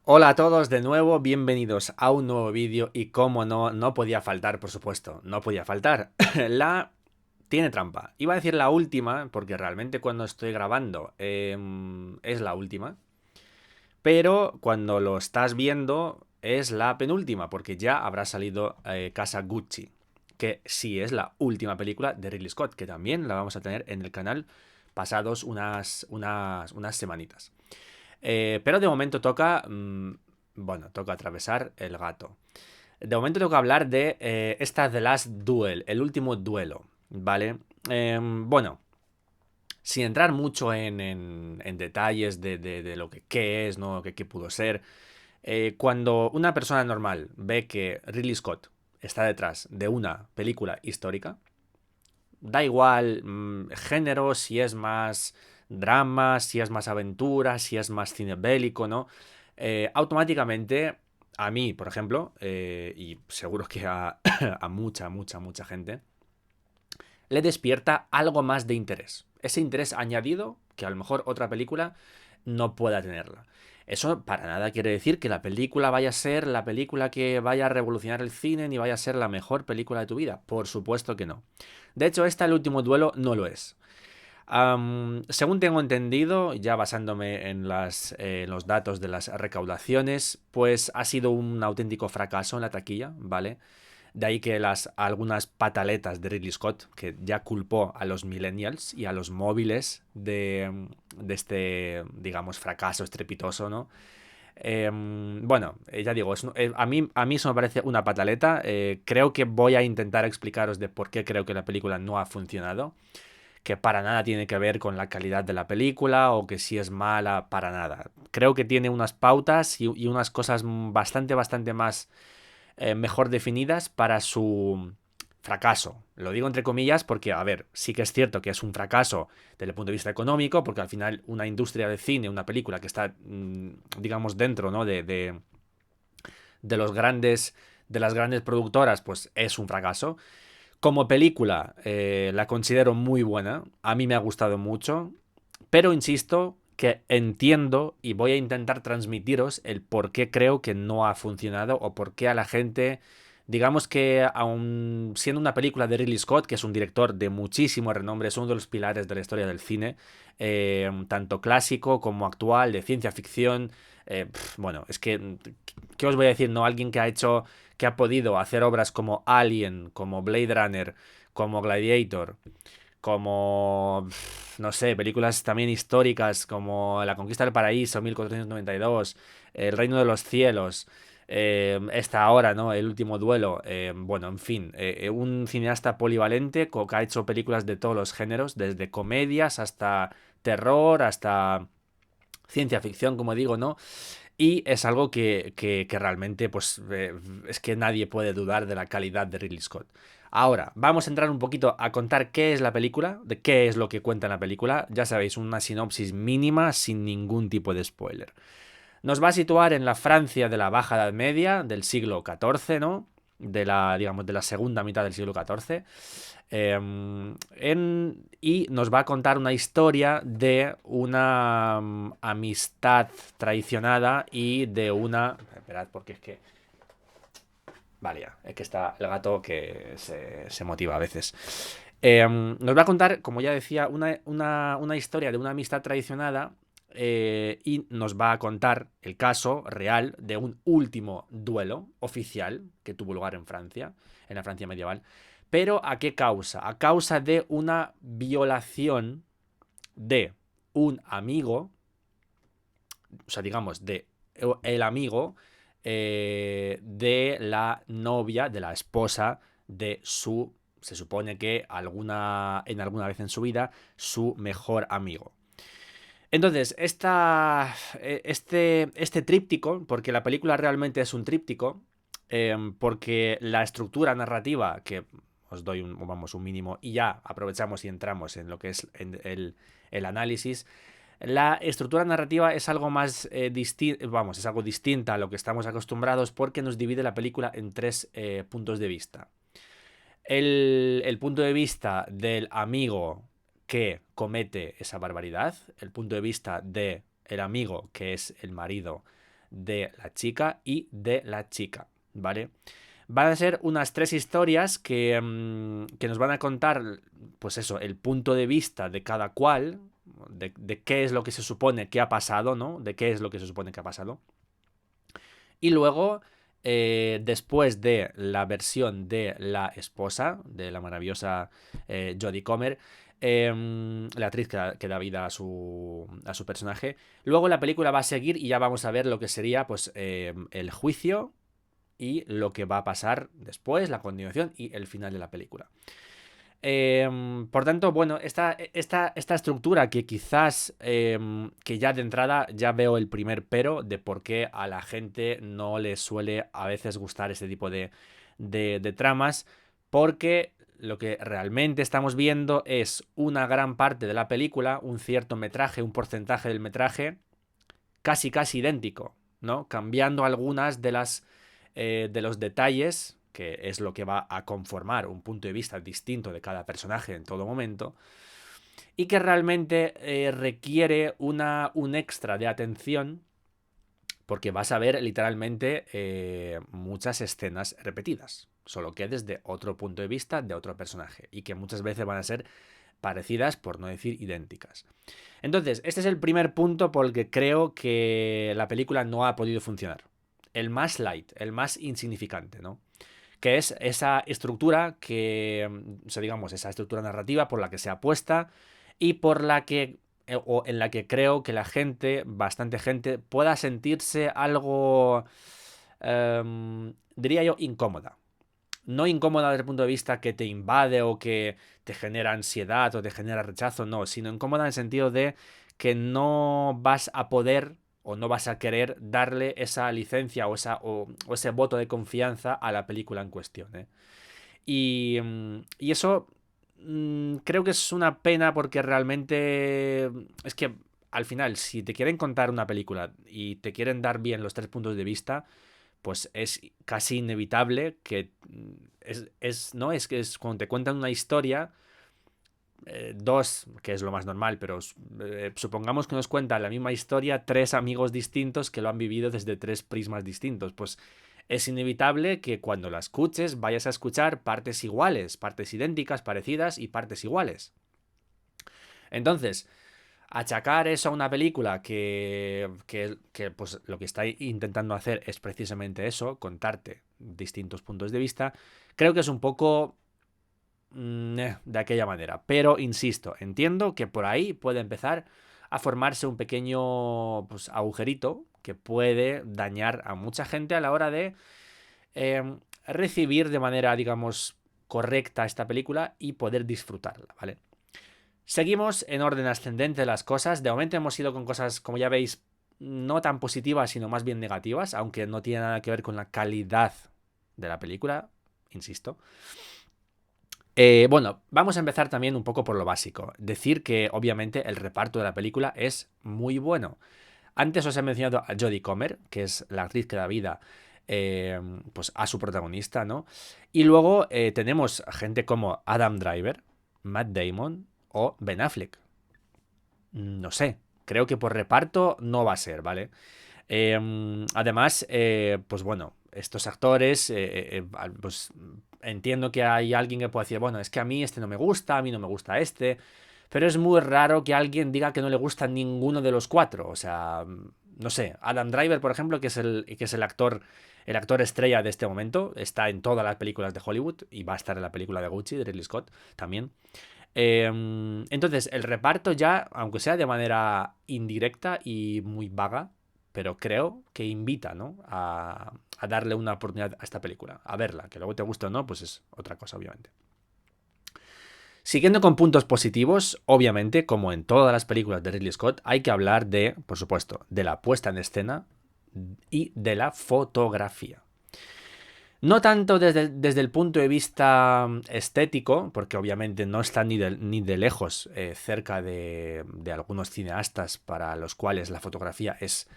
Hola a todos de nuevo, bienvenidos a un nuevo vídeo y como no, no podía faltar, por supuesto, no podía faltar. La tiene trampa. Iba a decir la última, porque realmente cuando estoy grabando es la última, pero cuando lo estás viendo es la penúltima, porque ya habrá salido Casa Gucci, que sí es la última película de Ridley Scott, que también la vamos a tener en el canal pasados unas semanitas. Pero de momento toca, bueno, toca atravesar el gato. De momento toca hablar de esta The Last Duel, el último duelo, ¿vale? Bueno, sin entrar mucho en detalles de lo que qué es, ¿no? Qué pudo ser. Cuando una persona normal ve que Ridley Scott está detrás de una película histórica, da igual género, si es más drama, si es más aventura, si es más cine bélico, ¿no? Automáticamente, a mí, por ejemplo, y seguro que a mucha gente, le despierta algo más de interés. Ese interés añadido que a lo mejor otra película no pueda tenerla. Eso para nada quiere decir que la película vaya a ser la película que vaya a revolucionar el cine ni vaya a ser la mejor película de tu vida. Por supuesto que no. De hecho, esta, El último duelo, no lo es. Según tengo entendido, ya basándome en los datos de las recaudaciones, pues ha sido un auténtico fracaso en la taquilla, ¿vale? De ahí que algunas pataletas de Ridley Scott, que ya culpó a los millennials y a los móviles de este, digamos, fracaso estrepitoso, ¿no? Bueno, ya digo, a mí eso me parece una pataleta. Creo que voy a intentar explicaros de por qué creo que la película no ha funcionado, que para nada tiene que ver con la calidad de la película o que si es mala, para nada. Creo que tiene unas pautas y unas cosas bastante más mejor definidas para su fracaso. Lo digo entre comillas porque, a ver, sí que es cierto que es un fracaso desde el punto de vista económico, porque al final una industria de cine, una película que está, digamos, dentro, ¿no? De los grandes, de las grandes productoras, pues es un fracaso. Como película, la considero muy buena. A mí me ha gustado mucho. Pero insisto que entiendo y voy a intentar transmitiros el por qué creo que no ha funcionado o por qué a la gente, digamos que aun siendo una película de Ridley Scott, que es un director de muchísimo renombre, es uno de los pilares de la historia del cine, tanto clásico como actual, de ciencia ficción, bueno, es que, ¿qué os voy a decir? No, alguien que ha hecho, que ha podido hacer obras como Alien, como Blade Runner, como Gladiator, como, no sé, películas también históricas como La Conquista del Paraíso, 1492, El Reino de los Cielos, esta ahora, ¿no? El último duelo, bueno, en fin, un cineasta polivalente que ha hecho películas de todos los géneros, desde comedias hasta terror, hasta ciencia ficción, como digo, ¿no? Y es algo que realmente, pues, es que nadie puede dudar de la calidad de Ridley Scott. Ahora, vamos a entrar un poquito a contar qué es la película, de qué es lo que cuenta en la película. Ya sabéis, una sinopsis mínima sin ningún tipo de spoiler. Nos va a situar en la Francia de la Baja Edad Media, del siglo XIV, ¿no? De la, digamos, de la segunda mitad del siglo XIV. Y nos va a contar una historia de una amistad traicionada y de una... Esperad, porque es que... Vale, ya, es que está el gato que se motiva a veces. Nos va a contar, como ya decía, una historia de una amistad traicionada y nos va a contar el caso real de un último duelo oficial que tuvo lugar en Francia, en la Francia medieval. Pero ¿a qué causa? A causa de una violación de un amigo, o sea, digamos, de el amigo de la novia, de la esposa de su, se supone que en alguna vez en su vida, su mejor amigo. Entonces, este tríptico, porque la película realmente es un tríptico, porque la estructura narrativa, que os doy vamos, un mínimo, y ya aprovechamos y entramos en lo que es el análisis, la estructura narrativa es algo más vamos, es algo distinta a lo que estamos acostumbrados porque nos divide la película en tres puntos de vista. El punto de vista del amigo que comete esa barbaridad, el punto de vista de el amigo que es el marido de la chica y de la chica, ¿vale? Van a ser unas 3 historias que nos van a contar, pues eso, el punto de vista de cada cual, de qué es lo que se supone que ha pasado, ¿no? De qué es lo que se supone que ha pasado. Y luego, después de la versión de la esposa, de la maravillosa Jodie Comer, la actriz que da vida a su personaje, luego la película va a seguir y ya vamos a ver lo que sería pues el juicio y lo que va a pasar después, la continuación y el final de la película. Por tanto, bueno, esta estructura que quizás que ya de entrada ya veo el primer pero de por qué a la gente no le suele a veces gustar este tipo de tramas, porque lo que realmente estamos viendo es una gran parte de la película, un cierto metraje, un porcentaje del metraje casi idéntico, ¿no? Cambiando algunas de las de los detalles, que es lo que va a conformar un punto de vista distinto de cada personaje en todo momento, y que realmente requiere un extra de atención, porque vas a ver literalmente muchas escenas repetidas, solo que desde otro punto de vista de otro personaje, y que muchas veces van a ser parecidas, por no decir idénticas. Entonces, este es el primer punto por el que creo que la película no ha podido funcionar. El más light, el más insignificante, ¿no? Que es esa estructura o sea, digamos, esa estructura narrativa por la que se apuesta y por la que, o en la que creo que la gente, bastante gente, pueda sentirse algo, diría yo, incómoda. No incómoda desde el punto de vista que te invade o que te genera ansiedad o te genera rechazo, no, sino incómoda en el sentido de que no vas a poder o no vas a querer darle esa licencia o ese voto de confianza a la película en cuestión, ¿eh? Y eso creo que es una pena porque realmente es que al final, si te quieren contar una película y te quieren dar bien los 3 puntos de vista, pues es casi inevitable que ¿no? Es que es cuando te cuentan una historia, dos, que es lo más normal, pero supongamos que nos cuentan la misma historia 3 amigos distintos que lo han vivido desde 3 prismas distintos, pues es inevitable que cuando la escuches vayas a escuchar partes iguales, partes idénticas, parecidas y partes iguales. Entonces, achacar eso a una película que pues lo que está intentando hacer es precisamente eso, contarte distintos puntos de vista, creo que es un poco de aquella manera. Pero, insisto, entiendo que por ahí puede empezar a formarse un pequeño pues, agujerito que puede dañar a mucha gente a la hora de recibir de manera, digamos, correcta esta película y poder disfrutarla, ¿vale? Seguimos en orden ascendente de las cosas. De momento hemos ido con cosas, como ya veis, no tan positivas, sino más bien negativas, aunque no tiene nada que ver con la calidad de la película, insisto. Bueno, vamos a empezar también un poco por lo básico. Decir que, obviamente, el reparto de la película es muy bueno. Antes os he mencionado a Jodie Comer, que es la actriz que da vida pues a su protagonista, ¿no? Y luego tenemos gente como Adam Driver, Matt Damon o Ben Affleck. No sé, creo que por reparto no va a ser, ¿vale? Además, pues bueno, estos actores, pues entiendo que hay alguien que pueda decir, bueno, es que a mí este no me gusta, a mí no me gusta este, pero es muy raro que alguien diga que no le gusta ninguno de los 4, o sea, no sé, Adam Driver, por ejemplo, que es el actor estrella de este momento, está en todas las películas de Hollywood y va a estar en la película de Gucci, de Ridley Scott, también. Entonces, el reparto ya, aunque sea de manera indirecta y muy vaga, pero creo que invita, ¿no? a darle una oportunidad a esta película, a verla, que luego te guste o no, pues es otra cosa, obviamente. Siguiendo con puntos positivos, obviamente, como en todas las películas de Ridley Scott, hay que hablar de, por supuesto, de la puesta en escena y de la fotografía. No tanto desde el punto de vista estético, porque obviamente no está ni de lejos cerca de algunos cineastas para los cuales la fotografía es,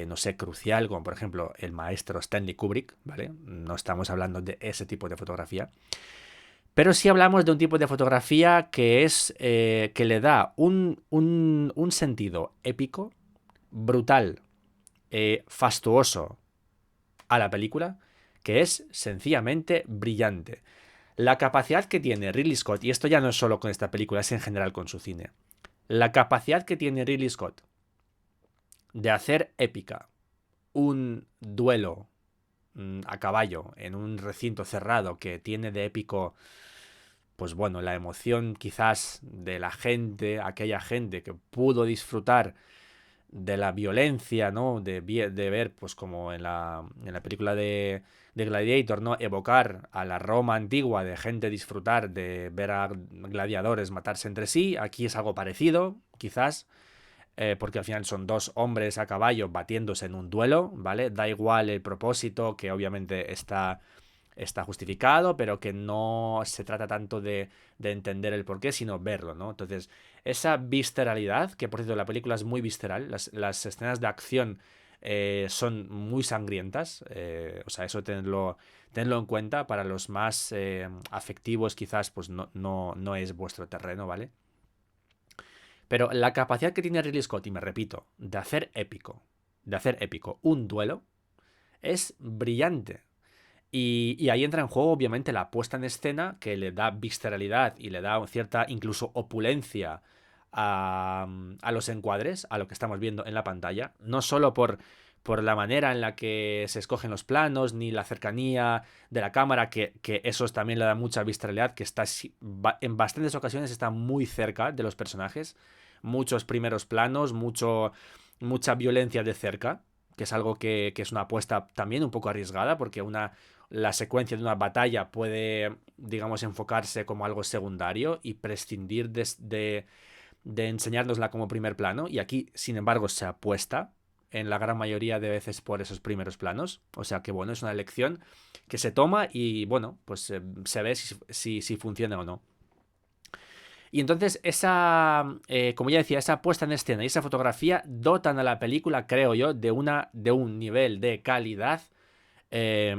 no sé, crucial, como por ejemplo el maestro Stanley Kubrick, ¿vale? No estamos hablando de ese tipo de fotografía. Pero sí hablamos de un tipo de fotografía que es que le da un sentido épico, brutal, fastuoso a la película que es sencillamente brillante. La capacidad que tiene Ridley Scott, y esto ya no es solo con esta película, es en general con su cine, la capacidad que tiene Ridley Scott de hacer épica un duelo a caballo en un recinto cerrado que tiene de épico, pues bueno, la emoción quizás de la gente, aquella gente que pudo disfrutar de la violencia, ¿no? De ver, pues como en la película de Gladiator, ¿no? Evocar a la Roma antigua, de gente disfrutar de ver a gladiadores matarse entre sí. Aquí es algo parecido, quizás, porque al final son dos hombres a caballo batiéndose en un duelo, ¿vale? Da igual el propósito, que obviamente está justificado, pero que no se trata tanto de entender el porqué, sino verlo, ¿no? Entonces, esa visceralidad, que por cierto la película es muy visceral, las escenas de acción son muy sangrientas, o sea, eso tenedlo en cuenta. Para los más afectivos quizás pues no es vuestro terreno, ¿vale? Pero la capacidad que tiene Ridley Scott, y me repito, de hacer épico un duelo, es brillante. Y ahí entra en juego, obviamente, la puesta en escena que le da visceralidad y le da cierta incluso opulencia a los encuadres, a lo que estamos viendo en la pantalla. No solo por la manera en la que se escogen los planos, ni la cercanía de la cámara, que eso también le da mucha visceralidad, que está en bastantes ocasiones está muy cerca de los personajes. Muchos primeros planos, mucha violencia de cerca, que es algo que es una apuesta también un poco arriesgada, porque la secuencia de una batalla puede, digamos, enfocarse como algo secundario y prescindir de enseñárnosla como primer plano. Y aquí, sin embargo, se apuesta en la gran mayoría de veces por esos primeros planos. O sea que, bueno, es una elección que se toma y, bueno, pues se ve si funciona o no. Y entonces como ya decía, esa puesta en escena y esa fotografía dotan a la película, creo yo, de un nivel de calidad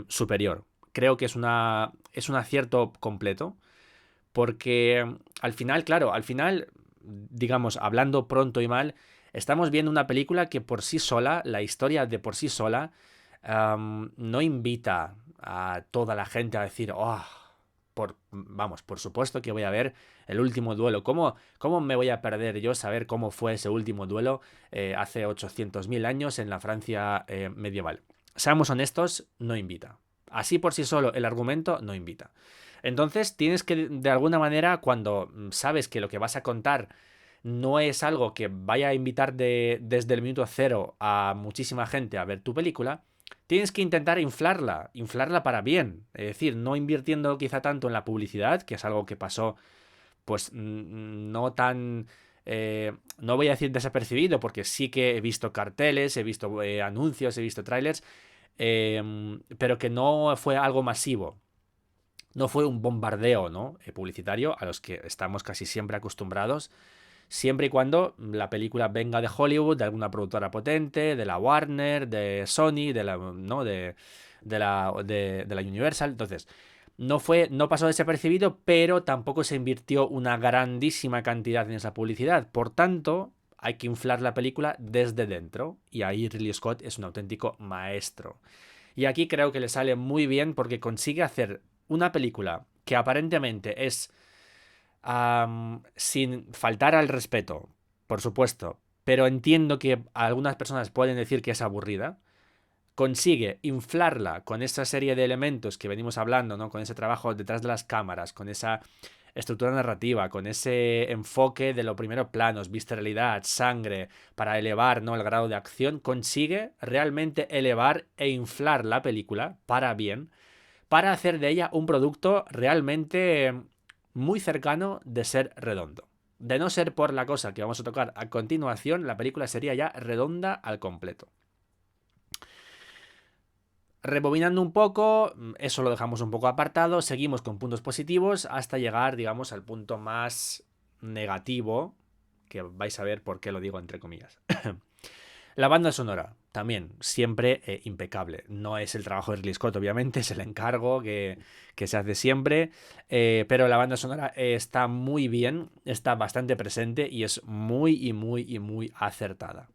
superior. Creo que es un acierto completo, porque al final, claro, digamos, hablando pronto y mal, estamos viendo una película que por sí sola, la historia de por sí sola, no invita a toda la gente a decir, oh, vamos, por supuesto que voy a ver el último duelo. ¿Cómo me voy a perder yo saber cómo fue ese último duelo hace 800.000 años en la Francia medieval? Seamos honestos, no invita. Así por sí solo el argumento no invita. Entonces tienes que, de alguna manera, cuando sabes que lo que vas a contar no es algo que vaya a invitar desde el minuto cero a muchísima gente a ver tu película, tienes que intentar inflarla para bien. Es decir, no invirtiendo quizá tanto en la publicidad, que es algo que pasó, pues no tan... no voy a decir desapercibido, porque sí que he visto carteles, he visto anuncios, he visto trailers, pero que no fue algo masivo. No fue un bombardeo, ¿no? Publicitario a los que estamos casi siempre acostumbrados, siempre y cuando la película venga de Hollywood, de alguna productora potente, de la Warner, de Sony, ¿no? de la Universal. Entonces, no pasó desapercibido, pero tampoco se invirtió una grandísima cantidad en esa publicidad. Por tanto, hay que inflar la película desde dentro. Y ahí Ridley Scott es un auténtico maestro. Y aquí creo que le sale muy bien porque consigue hacer una película que aparentemente es sin faltar al respeto, por supuesto, pero entiendo que algunas personas pueden decir que es aburrida. Consigue inflarla con esa serie de elementos que venimos hablando, ¿no? Con ese trabajo detrás de las cámaras, con esa estructura narrativa, con ese enfoque de los primeros planos, visceralidad, sangre, para elevar, ¿no? El grado de acción. Consigue realmente elevar e inflar la película para bien, para hacer de ella un producto realmente muy cercano de ser redondo. De no ser por la cosa que vamos a tocar a continuación, la película sería ya redonda al completo. Rebobinando un poco, eso lo dejamos un poco apartado, seguimos con puntos positivos hasta llegar, digamos, al punto más negativo, que vais a ver por qué lo digo entre comillas. La banda sonora, también, siempre impecable. No es el trabajo de Ridley Scott, obviamente, es el encargo que se hace siempre, pero la banda sonora está muy bien, está bastante presente y es muy acertada.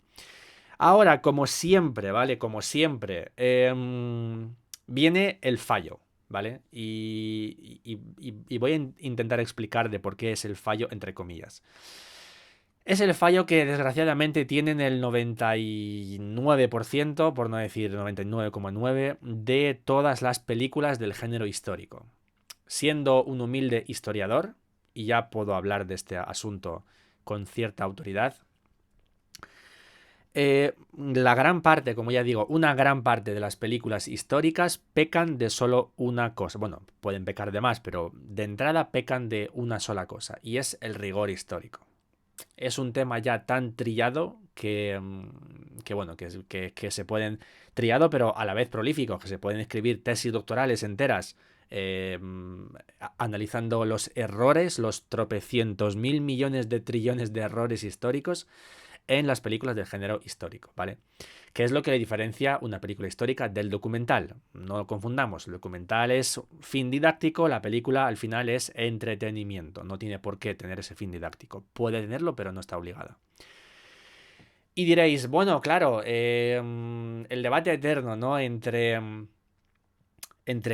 Ahora, como siempre, ¿vale? Como siempre, viene el fallo, ¿vale? Y voy a intentar explicar de por qué es el fallo, entre comillas. Es el fallo que desgraciadamente tienen el 99%, por no decir 99,9%, de todas las películas del género histórico. Siendo un humilde historiador, y ya puedo hablar de este asunto con cierta autoridad, la gran parte, como ya digo, una gran parte de las películas históricas pecan de solo una cosa. Bueno, pueden pecar de más, pero de entrada pecan de una sola cosa, y es el rigor histórico. Es un tema ya tan trillado que bueno, que se pueden, trillado pero a la vez prolífico, que se pueden escribir tesis doctorales enteras analizando los errores, los tropecientos mil millones de trillones de errores históricos en las películas del género histórico, ¿vale? ¿Qué es lo que le diferencia una película histórica del documental? No lo confundamos, el documental es fin didáctico, la película al final es entretenimiento, no tiene por qué tener ese fin didáctico. Puede tenerlo, pero no está obligada. Y diréis, bueno, claro, el debate eterno, ¿no? Entre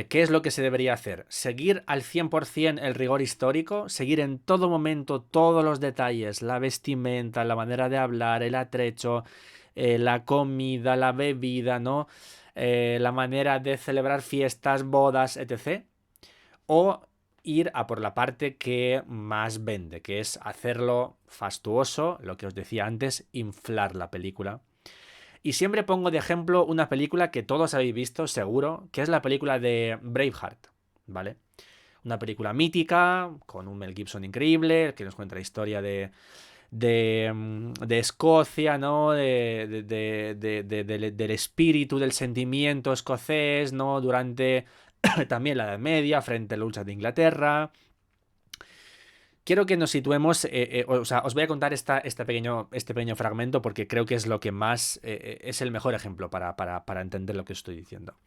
qué es lo que se debería hacer. Seguir al 100% el rigor histórico, seguir en todo momento todos los detalles, la vestimenta, la manera de hablar, el atrecho, la comida, la bebida, ¿no? La manera de celebrar fiestas, bodas, etc. O ir a por la parte que más vende, que es hacerlo fastuoso, lo que os decía antes, inflar la película. Y siempre pongo de ejemplo una película que todos habéis visto, seguro, que es la película de Braveheart, ¿vale? Una película mítica, con un Mel Gibson increíble, que nos cuenta la historia de Escocia, ¿no? Del espíritu, del sentimiento escocés, ¿no? Durante también la Edad Media, frente a la lucha de Inglaterra. Quiero que nos situemos, o sea, os voy a contar este pequeño fragmento porque creo que es lo que más, es el mejor ejemplo para entender lo que estoy diciendo.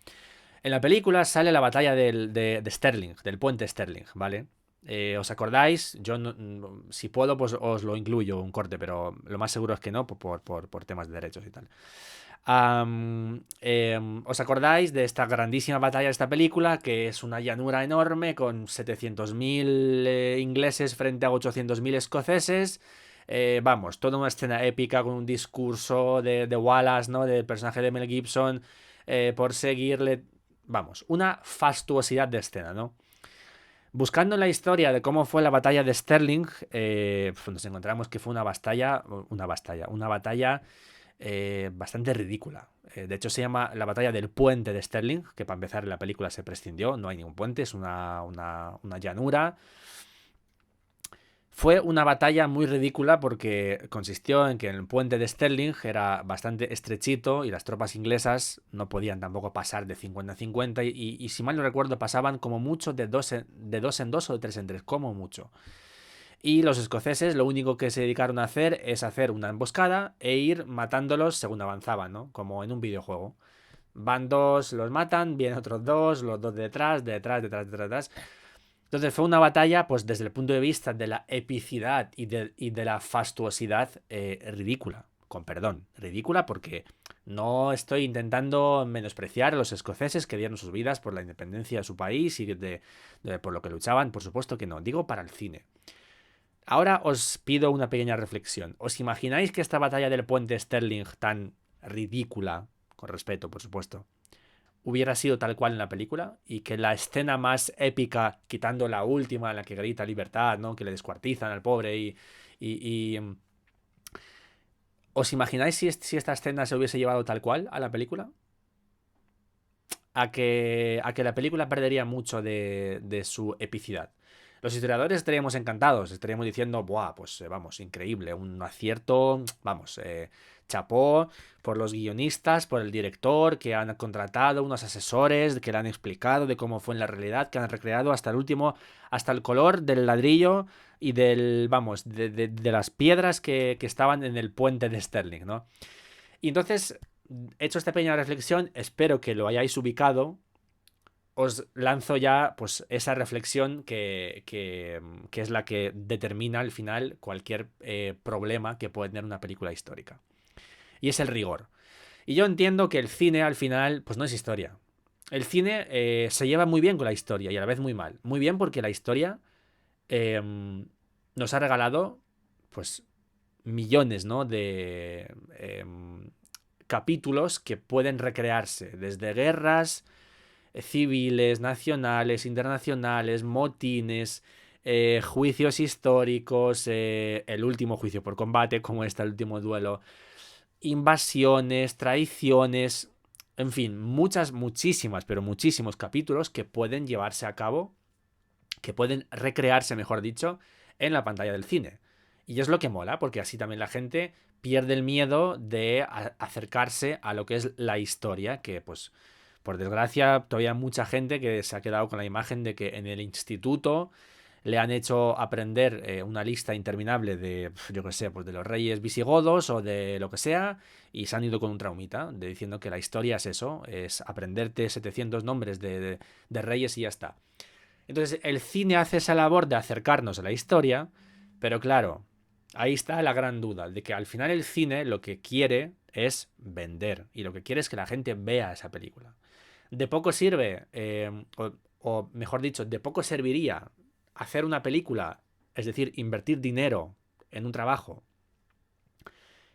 En la película sale la batalla de Stirling, del puente Stirling, ¿vale? ¿Os acordáis? Yo, si puedo, pues os lo incluyo un corte, pero lo más seguro es que no, por temas de derechos y tal. ¿Os acordáis de esta grandísima batalla de esta película? Que es una llanura enorme con 700.000 ingleses frente a 800.000 escoceses. Vamos, toda una escena épica con un discurso de Wallace, ¿no? Del personaje de Mel Gibson, por seguirle. Vamos, una fastuosidad de escena, ¿no? Buscando en la historia de cómo fue la batalla de Stirling, pues nos encontramos que fue una batalla bastante ridícula. De hecho, se llama la batalla del puente de Stirling, que para empezar en la película se prescindió, no hay ningún puente, es una llanura. Fue una batalla muy ridícula porque consistió en que el puente de Stirling era bastante estrechito y las tropas inglesas no podían tampoco pasar de 50 en 50 y si mal no recuerdo pasaban como mucho de dos en dos o de tres en tres, como mucho. Y los escoceses lo único que se dedicaron a hacer es hacer una emboscada e ir matándolos según avanzaban, ¿no? Como en un videojuego. Van dos, los matan, vienen otros dos, los dos detrás, detrás. Entonces fue una batalla, pues desde el punto de vista de la epicidad y de la fastuosidad, ridícula. Con perdón, ridícula porque no estoy intentando menospreciar a los escoceses que dieron sus vidas por la independencia de su país y por lo que luchaban, por supuesto que no, digo para el cine. Ahora os pido una pequeña reflexión. ¿Os imagináis que esta batalla del puente Stirling tan ridícula, con respeto, por supuesto, hubiera sido tal cual en la película? Y que la escena más épica, quitando la última en la que grita libertad, ¿no? Que le descuartizan al pobre y ¿os imagináis si esta escena se hubiese llevado tal cual a la película? A que la película perdería mucho de su epicidad. Los historiadores estaríamos encantados, estaríamos diciendo, buah, pues vamos, increíble, un acierto, vamos, chapó por los guionistas, por el director, que han contratado unos asesores, que le han explicado de cómo fue en la realidad, que han recreado hasta el último, hasta el color del ladrillo y vamos, de las piedras que estaban en el puente de Stirling, ¿no? Y entonces, hecho esta pequeña reflexión, espero que lo hayáis ubicado. Os lanzo ya pues esa reflexión que es la que determina al final cualquier problema que puede tener una película histórica. y es el rigor. Y yo entiendo que el cine al final pues no es historia. El cine se lleva muy bien con la historia y a la vez muy mal. Muy bien porque la historia nos ha regalado pues millones, ¿no? de capítulos que pueden recrearse desde guerras civiles, nacionales, internacionales, motines, juicios históricos, el último juicio por combate, como está el último duelo, invasiones, traiciones, en fin, muchísimas, pero muchísimos capítulos que pueden llevarse a cabo, que pueden recrearse, mejor dicho, en la pantalla del cine. Y es lo que mola, porque así también la gente pierde el miedo de acercarse a lo que es la historia, que pues por desgracia todavía hay mucha gente que se ha quedado con la imagen de que en el instituto le han hecho aprender una lista interminable de, yo qué sé, pues de los reyes visigodos o de lo que sea, y se han ido con un traumita, de diciendo que la historia es eso, es aprenderte 700 nombres de reyes y ya está. Entonces el cine hace esa labor de acercarnos a la historia, pero claro, ahí está la gran duda, de que al final el cine lo que quiere es vender, y lo que quiere es que la gente vea esa película. De poco sirve, o mejor dicho, de poco serviría hacer una película, es decir, invertir dinero en un trabajo,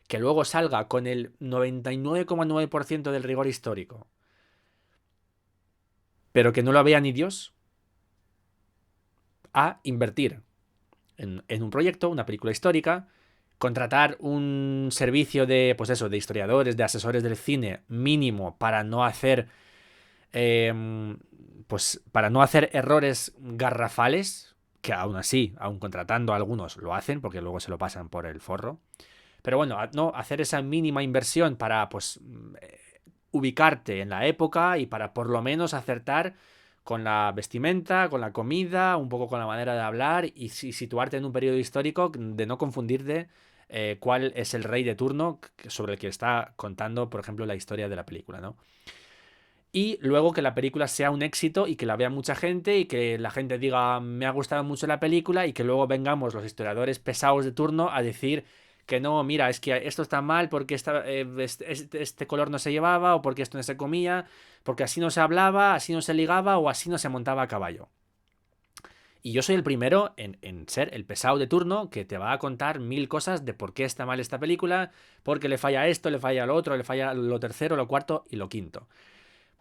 que luego salga con el 99,9% del rigor histórico, pero que no lo vea ni Dios, a invertir en un proyecto, una película histórica, contratar un servicio de, pues eso, de historiadores, de asesores del cine mínimo para no hacer, pues para no hacer errores garrafales, que aún así, aún contratando a algunos lo hacen, porque luego se lo pasan por el forro. Pero bueno, no hacer esa mínima inversión para, pues, ubicarte en la época y para por lo menos acertar con la vestimenta, con la comida, un poco con la manera de hablar y situarte en un periodo histórico de no confundirte cuál es el rey de turno sobre el que está contando, por ejemplo, la historia de la película, ¿no? Y luego que la película sea un éxito y que la vea mucha gente y que la gente diga me ha gustado mucho la película y que luego vengamos los historiadores pesados de turno a decir que no, mira, es que esto está mal porque este color no se llevaba o porque esto no se comía, porque así no se hablaba, así no se ligaba o así no se montaba a caballo. Y yo soy el primero en ser el pesado de turno que te va a contar 1000 cosas de por qué está mal esta película, porque le falla esto, le falla lo otro, le falla lo tercero, lo cuarto y lo quinto.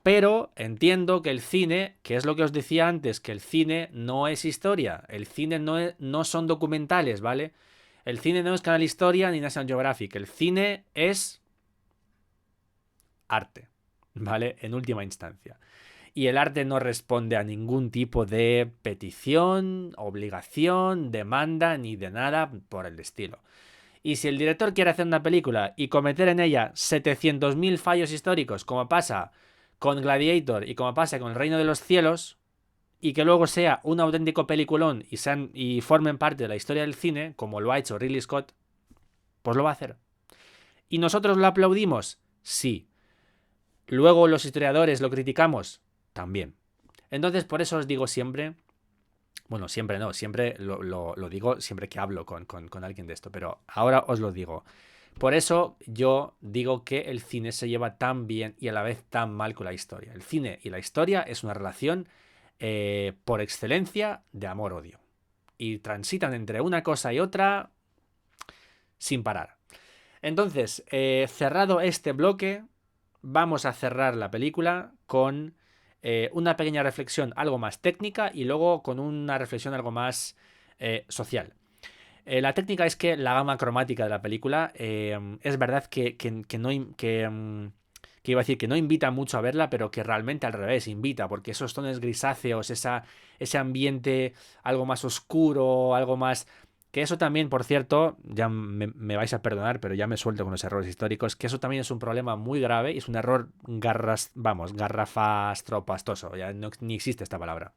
Pero entiendo que el cine, que es lo que os decía antes, que el cine no es historia, el cine no son documentales, ¿vale? El cine no es Canal Historia ni National Geographic, el cine es arte, ¿vale? En última instancia. Y el arte no responde a ningún tipo de petición, obligación, demanda, ni de nada por el estilo. Y si el director quiere hacer una película y cometer en ella 700.000 fallos históricos, como pasa con Gladiator y como pasa con El Reino de los Cielos, y que luego sea un auténtico peliculón y formen parte de la historia del cine, como lo ha hecho Ridley Scott, pues lo va a hacer. ¿Y nosotros lo aplaudimos? Sí. ¿Luego los historiadores lo criticamos? También. Entonces, por eso os digo siempre, bueno, siempre no, siempre lo digo siempre que hablo con alguien de esto, pero ahora os lo digo. Por eso yo digo que el cine se lleva tan bien y a la vez tan mal con la historia. El cine y la historia es una relación por excelencia de amor-odio. Y transitan entre una cosa y otra sin parar. Entonces, cerrado este bloque, vamos a cerrar la película con una pequeña reflexión algo más técnica y luego con una reflexión algo más social. La técnica es que la gama cromática de la película es verdad que iba a decir que no invita mucho a verla, pero que realmente al revés invita, porque esos tonos grisáceos, ese ambiente algo más oscuro, algo más... Que eso también, por cierto, ya me vais a perdonar, pero ya me suelto con los errores históricos, que eso también es un problema muy grave y es un error garrafastropastoso, ya no, ni existe esta palabra.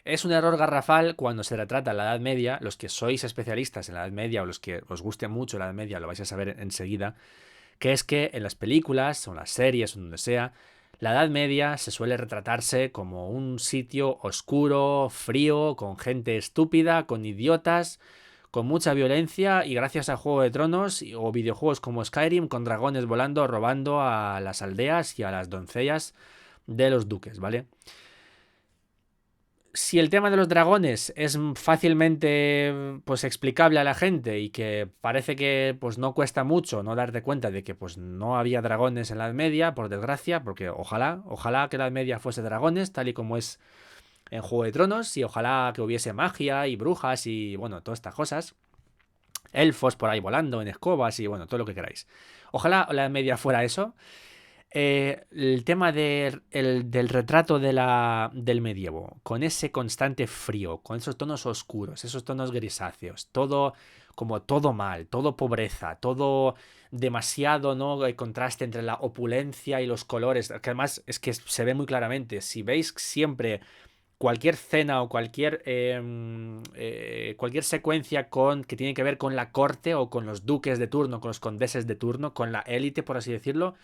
Es un error garrafal cuando se retrata la Edad Media. Los que sois especialistas en la Edad Media o los que os guste mucho la Edad Media lo vais a saber enseguida, que es que en las películas o en las series o donde sea, la Edad Media se suele retratarse como un sitio oscuro, frío, con gente estúpida, con idiotas, con mucha violencia y gracias a Juego de Tronos o videojuegos como Skyrim con dragones volando, robando a las aldeas y a las doncellas de los duques, ¿vale? Si el tema de los dragones es fácilmente pues explicable a la gente y que parece que pues no cuesta mucho no darte cuenta de que pues no había dragones en la Edad Media, por desgracia, porque ojalá que la Edad Media fuese dragones, tal y como es en Juego de Tronos, y ojalá que hubiese magia y brujas y bueno, todas estas cosas. Elfos por ahí volando en escobas y bueno, todo lo que queráis. Ojalá la Edad Media fuera eso. El tema del retrato del medievo, con ese constante frío, con esos tonos oscuros, esos tonos grisáceos, todo como todo mal, todo pobreza, todo demasiado, ¿no? El contraste entre la opulencia y los colores, que además es que se ve muy claramente. Si veis siempre cualquier cena o cualquier secuencia que tiene que ver con la corte o con los duques de turno, con los condeses de turno, con la élite, por así decirlo,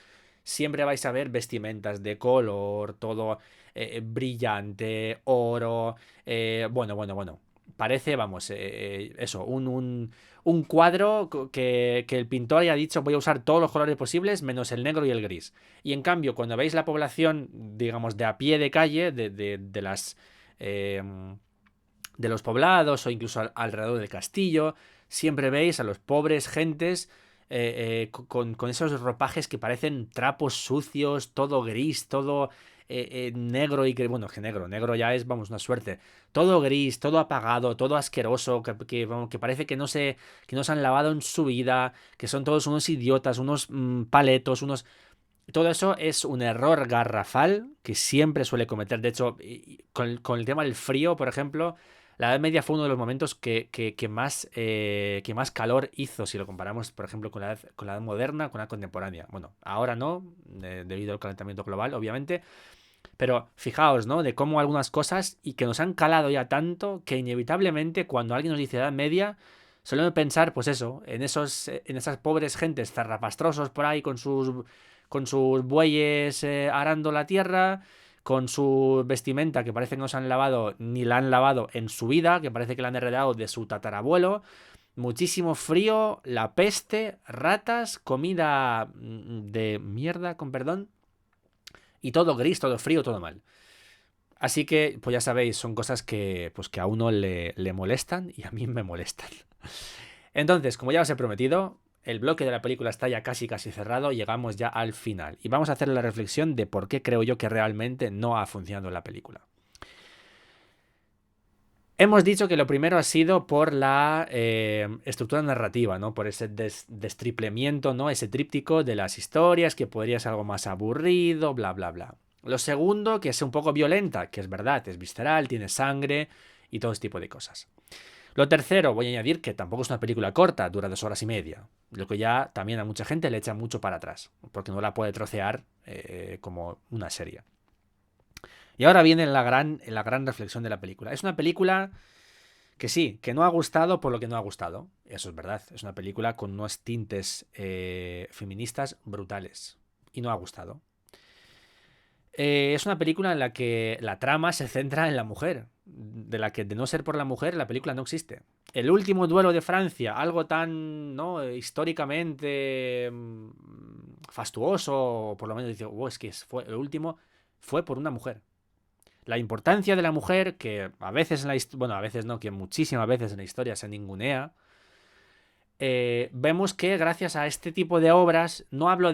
siempre vais a ver vestimentas de color, todo brillante, oro, bueno. Parece, vamos, eso, un cuadro que el pintor haya dicho voy a usar todos los colores posibles menos el negro y el gris. Y en cambio, cuando veis la población, digamos, de a pie de calle, de las... de los poblados o incluso alrededor del castillo, siempre veis a los pobres gentes con esos ropajes que parecen trapos sucios, todo gris, todo negro y que, bueno, que negro ya es, vamos, una suerte. Todo gris, todo apagado, todo asqueroso, que parece que no se han lavado en su vida, que son todos unos idiotas, unos paletos, unos... Todo eso es un error garrafal que siempre suele cometer. De hecho, con el tema del frío, por ejemplo, la Edad Media fue uno de los momentos que más calor hizo, si lo comparamos, por ejemplo, con la edad moderna, con la contemporánea. Bueno, ahora no, debido al calentamiento global, obviamente, pero fijaos, ¿no? De cómo algunas cosas y que nos han calado ya tanto que inevitablemente cuando alguien nos dice Edad Media, solemos pensar, pues eso, en esas pobres gentes zarrapastrosos por ahí con sus bueyes arando la tierra, con su vestimenta que parece que no se han lavado ni la han lavado en su vida, que parece que la han heredado de su tatarabuelo. Muchísimo frío, la peste, ratas, comida de mierda, con perdón, y todo gris, todo frío, todo mal. Así que, pues ya sabéis, son cosas que a uno le molestan y a mí me molestan. Entonces, como ya os he prometido, el bloque de la película está ya casi cerrado, llegamos ya al final. Y vamos a hacer la reflexión de por qué creo yo que realmente no ha funcionado la película. Hemos dicho que lo primero ha sido por la estructura narrativa, ¿no? Por ese destriplemiento, ¿no? Ese tríptico de las historias, que podría ser algo más aburrido, bla, bla, bla. Lo segundo, que es un poco violenta, que es verdad, es visceral, tiene sangre y todo ese tipo de cosas. Lo tercero, voy a añadir que tampoco es una película corta, dura 2 horas y media. Lo que ya también a mucha gente le echa mucho para atrás, porque no la puede trocear como una serie. Y ahora viene la gran reflexión de la película. Es una película que sí, que no ha gustado por lo que no ha gustado. Eso es verdad. Es una película con unos tintes feministas brutales. Y no ha gustado. Es una película en la que la trama se centra en la mujer. De la que de no ser por la mujer, la película no existe. El último duelo de Francia, algo tan, ¿no? Históricamente fastuoso, por lo menos dice, es que el último fue por una mujer. La importancia de la mujer, que a veces en la historia, bueno, a veces no, que muchísimas veces en la historia se ningunea, vemos que gracias a este tipo de obras, no hablo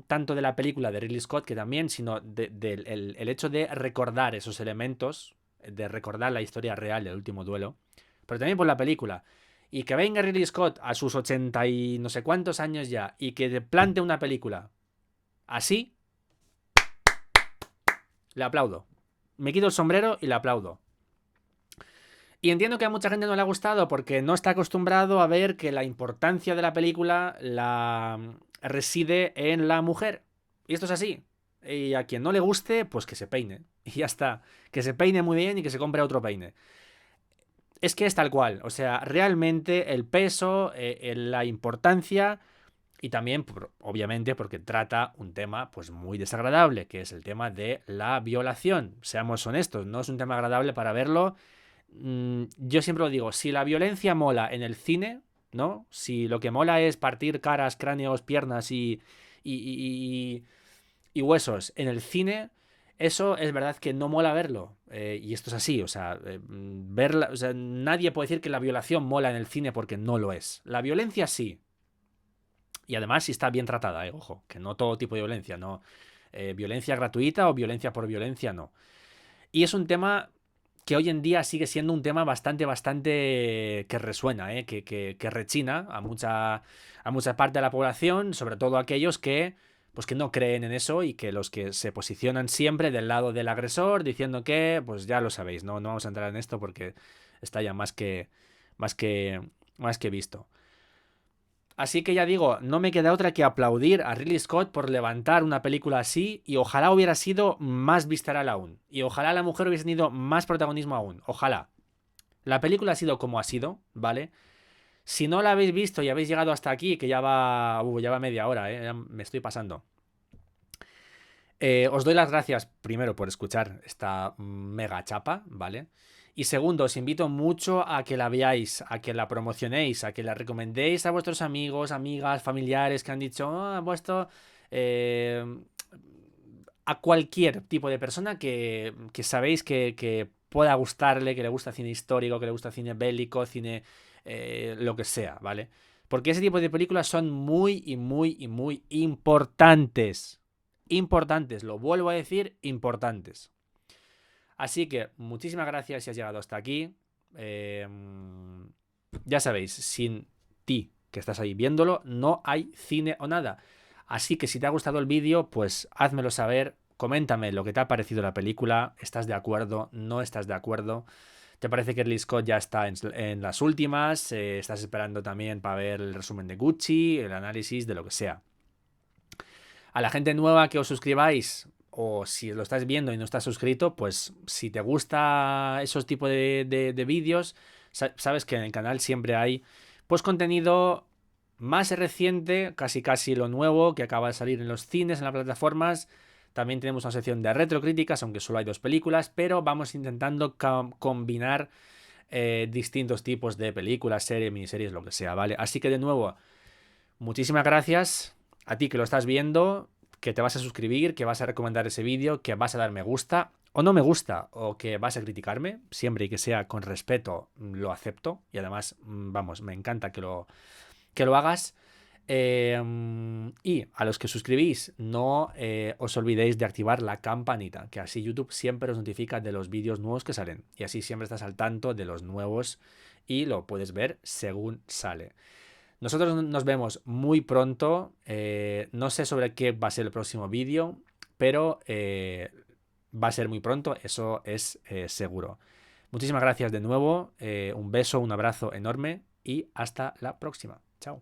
tanto de la película de Ridley Scott, que también, sino del el hecho de recordar esos elementos, de recordar la historia real del último duelo, pero también por la película. Y que venga Ridley Scott a sus 80 y no sé cuántos años ya, y que te plante una película así, le aplaudo. Me quito el sombrero y le aplaudo. Y entiendo que a mucha gente no le ha gustado porque no está acostumbrado a ver que la importancia de la película reside en la mujer. Y esto es así. Y a quien no le guste, pues que se peine. Y ya está. Que se peine muy bien y que se compre otro peine. Es que es tal cual. O sea, realmente el peso, la importancia y también, obviamente, porque trata un tema pues muy desagradable, que es el tema de la violación. Seamos honestos, no es un tema agradable para verlo yo siempre lo digo, si la violencia mola en el cine, ¿no? Si lo que mola es partir caras, cráneos, piernas y, y- y huesos en el cine, eso es verdad que no mola verlo. Y esto es así, o sea, verla, o sea, nadie puede decir que la violación mola en el cine porque no lo es. La violencia sí. Y además si está bien tratada, ojo, que no todo tipo de violencia, no. Violencia gratuita o violencia por violencia, no. Y es un tema que hoy en día sigue siendo un tema bastante que resuena, que rechina a mucha parte de la población, sobre todo aquellos que, pues que no creen en eso y que los que se posicionan siempre del lado del agresor diciendo que, pues ya lo sabéis, no vamos a entrar en esto porque está ya más que, más que visto. Así que ya digo, no me queda otra que aplaudir a Ridley Scott por levantar una película así y ojalá hubiera sido más visceral aún. Y ojalá la mujer hubiese tenido más protagonismo aún. Ojalá. La película ha sido como ha sido, ¿vale? Si no la habéis visto y habéis llegado hasta aquí, que ya va media hora, ya me estoy pasando. Os doy las gracias primero por escuchar esta mega chapa, ¿vale? Y segundo, os invito mucho a que la veáis, a que la promocionéis, a que la recomendéis a vuestros amigos, amigas, familiares que han dicho, vuestro... eh, a cualquier tipo de persona que sabéis que pueda gustarle, que le gusta cine histórico, que le gusta cine bélico, cine lo que sea, ¿vale? Porque ese tipo de películas son muy importantes. Importantes, lo vuelvo a decir, importantes. Así que muchísimas gracias si has llegado hasta aquí. Eh, ya sabéis, sin ti que estás ahí viéndolo, no hay cine o nada. Así que si te ha gustado el vídeo, pues házmelo saber. Coméntame lo que te ha parecido la película. ¿Estás de acuerdo? ¿No estás de acuerdo? ¿Te parece que Ridley Scott ya está en las últimas? ¿Estás esperando también para ver el resumen de Gucci, el análisis de lo que sea? A la gente nueva que os suscribáis, o si lo estás viendo y no estás suscrito, pues si te gusta esos tipos de vídeos, sabes que en el canal siempre hay pues contenido más reciente, casi lo nuevo que acaba de salir en los cines, en las plataformas. También tenemos una sección de retrocríticas, aunque solo hay 2 películas, pero vamos intentando combinar distintos tipos de películas, series, miniseries, lo que sea, ¿vale? Así que de nuevo, muchísimas gracias a ti que lo estás viendo, que te vas a suscribir, que vas a recomendar ese vídeo, que vas a dar me gusta o no me gusta, o que vas a criticarme, siempre y que sea con respeto, lo acepto. Y además, vamos, me encanta que lo hagas. Y a los que suscribís, no os olvidéis de activar la campanita, que así YouTube siempre os notifica de los vídeos nuevos que salen. Y así siempre estás al tanto de los nuevos y lo puedes ver según sale. Nosotros nos vemos muy pronto. No sé sobre qué va a ser el próximo vídeo, pero va a ser muy pronto, eso es seguro. Muchísimas gracias de nuevo. Un beso, un abrazo enorme y hasta la próxima. Chao.